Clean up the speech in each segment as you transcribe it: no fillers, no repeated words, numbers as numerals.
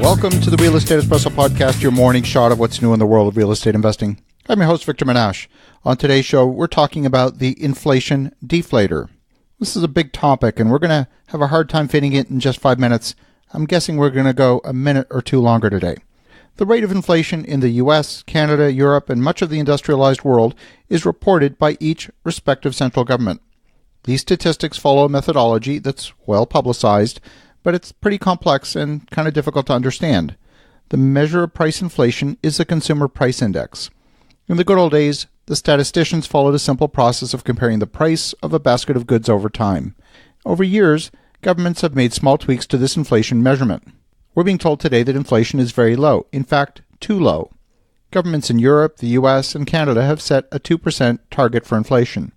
Welcome to the Real Estate Espresso Podcast, your morning shot of what's new in the world of real estate investing. I'm your host, Victor Menashe. On today's show, we're talking about the Inflation Deflator. This is a big topic, and we're going to have a hard time fitting it in just 5 minutes. I'm guessing we're going to go a minute or two longer today. The rate of inflation in the US, Canada, Europe, and much of the industrialized world is reported by each respective central government. These statistics follow a methodology that's well publicized, but it's pretty complex and kind of difficult to understand. The measure of price inflation is the Consumer Price Index. In the good old days, the statisticians followed a simple process of comparing the price of a basket of goods over time. Over years, governments have made small tweaks to this inflation measurement. We're being told today that inflation is very low, in fact, too low. Governments in Europe, the US, and Canada have set a 2% target for inflation.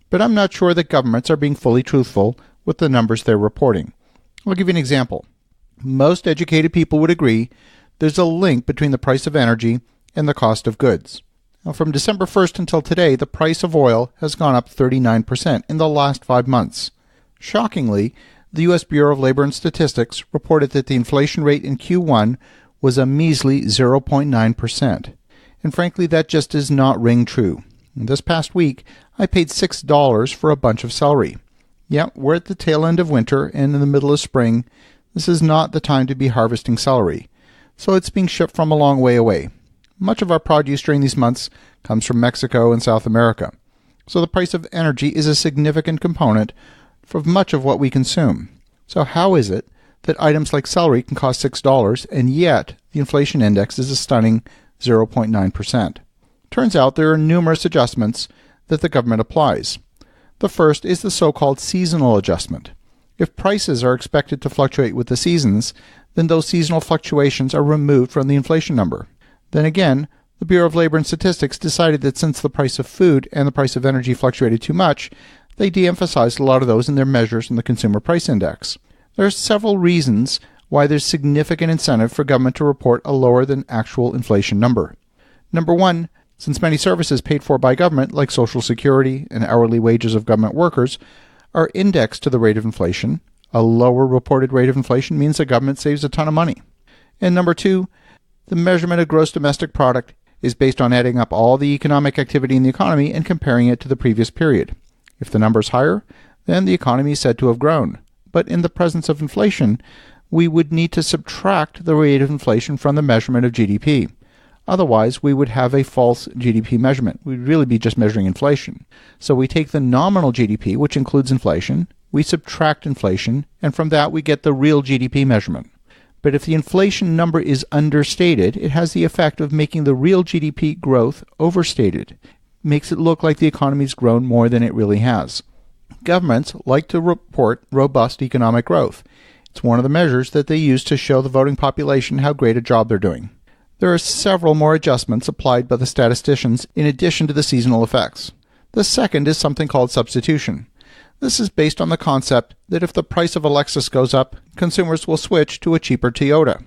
But I'm not sure that governments are being fully truthful with the numbers they're reporting. I'll give you an example. Most educated people would agree there's a link between the price of energy and the cost of goods. Now, from December 1st until today, the price of oil has gone up 39% in the last 5 months. Shockingly, the U.S. Bureau of Labor and Statistics reported that the inflation rate in Q1 was a measly 0.9%. And frankly, that just does not ring true. This past week, I paid $6 for a bunch of celery. Yeah, we're at the tail end of winter and in the middle of spring. This is not the time to be harvesting celery. So it's being shipped from a long way away. Much of our produce during these months comes from Mexico and South America. So the price of energy is a significant component for much of what we consume. So how is it that items like celery can cost $6 and yet the inflation index is a stunning 0.9%? Turns out there are numerous adjustments that the government applies. The first is the so-called seasonal adjustment. If prices are expected to fluctuate with the seasons, then those seasonal fluctuations are removed from the inflation number. Then again, the Bureau of Labor and Statistics decided that since the price of food and the price of energy fluctuated too much, they de-emphasized a lot of those in their measures in the Consumer Price Index. There are several reasons why there's significant incentive for government to report a lower than actual inflation number. Number one, since many services paid for by government, like Social Security and hourly wages of government workers, are indexed to the rate of inflation, a lower reported rate of inflation means the government saves a ton of money. And number two, the measurement of gross domestic product is based on adding up all the economic activity in the economy and comparing it to the previous period. If the number is higher, then the economy is said to have grown. But in the presence of inflation, we would need to subtract the rate of inflation from the measurement of GDP. Otherwise, we would have a false GDP measurement. We'd really be just measuring inflation. So we take the nominal GDP, which includes inflation, we subtract inflation, and from that we get the real GDP measurement. But if the inflation number is understated, it has the effect of making the real GDP growth overstated. It makes it look like the economy's grown more than it really has. Governments like to report robust economic growth. It's one of the measures that they use to show the voting population how great a job they're doing. There are several more adjustments applied by the statisticians in addition to the seasonal effects. The second is something called substitution. This is based on the concept that if the price of a Lexus goes up, consumers will switch to a cheaper Toyota.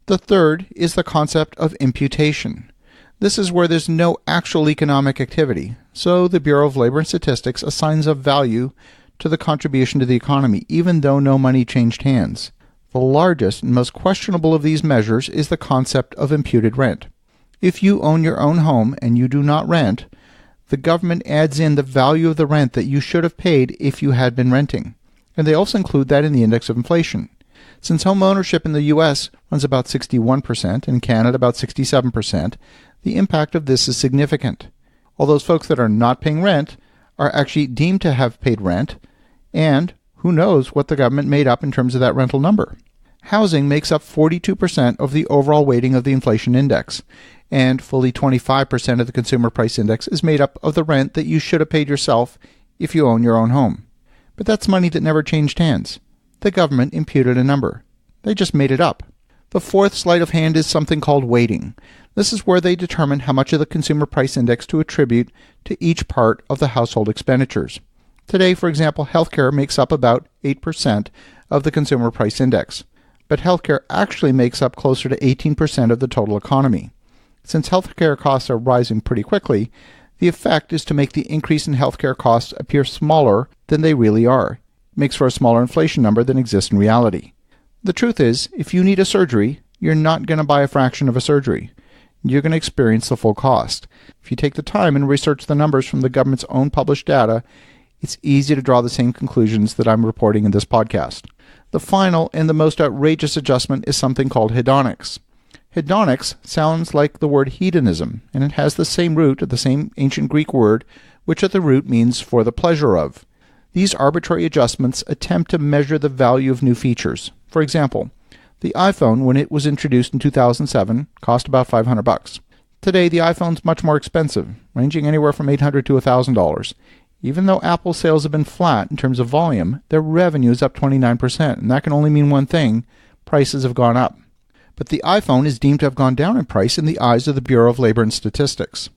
The third is the concept of imputation. This is where there's no actual economic activity, so the Bureau of Labor and Statistics assigns a value to the contribution to the economy, even though no money changed hands. The largest and most questionable of these measures is the concept of imputed rent. If you own your own home and you do not rent, the government adds in the value of the rent that you should have paid if you had been renting. And they also include that in the index of inflation. Since home ownership in the US runs about 61% and in Canada about 67%, the impact of this is significant. All those folks that are not paying rent are actually deemed to have paid rent, and who knows what the government made up in terms of that rental number. Housing makes up 42% of the overall weighting of the inflation index, and fully 25% of the Consumer Price Index is made up of the rent that you should have paid yourself if you own your own home. But that's money that never changed hands. The government imputed a number. They just made it up. The fourth sleight of hand is something called weighting. This is where they determine how much of the Consumer Price Index to attribute to each part of the household expenditures. Today, for example, healthcare makes up about 8% of the Consumer Price Index, but healthcare actually makes up closer to 18% of the total economy. Since healthcare costs are rising pretty quickly, the effect is to make the increase in healthcare costs appear smaller than they really are. It makes for a smaller inflation number than exists in reality. The truth is, if you need a surgery, you're not going to buy a fraction of a surgery. You're going to experience the full cost. If you take the time and research the numbers from the government's own published data, it's easy to draw the same conclusions that I'm reporting in this podcast. The final and the most outrageous adjustment is something called hedonics. Hedonics sounds like the word hedonism, and it has the same root of the same ancient Greek word, which at the root means for the pleasure of. These arbitrary adjustments attempt to measure the value of new features. For example, the iPhone, when it was introduced in 2007, cost about $500. Today, the iPhone's much more expensive, ranging anywhere from $800 to $1,000. Even though Apple sales have been flat in terms of volume, their revenue is up 29%, and that can only mean one thing: prices have gone up. But the iPhone is deemed to have gone down in price in the eyes of the Bureau of Labor and Statistics.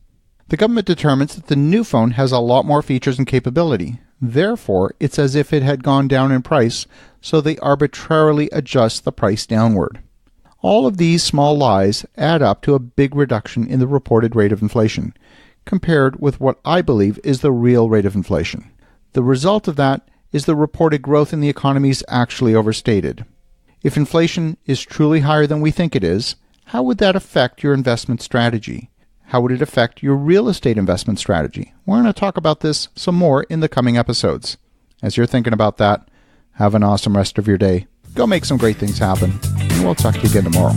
The government determines that the new phone has a lot more features and capability. Therefore, it's as if it had gone down in price, so they arbitrarily adjust the price downward. All of these small lies add up to a big reduction in the reported rate of inflation, compared with what I believe is the real rate of inflation. The result of that is the reported growth in the economy is actually overstated. If inflation is truly higher than we think it is, how would that affect your investment strategy? How would it affect your real estate investment strategy? We're going to talk about this some more in the coming episodes. As you're thinking about that, have an awesome rest of your day. Go make some great things happen, and we'll talk to you again tomorrow.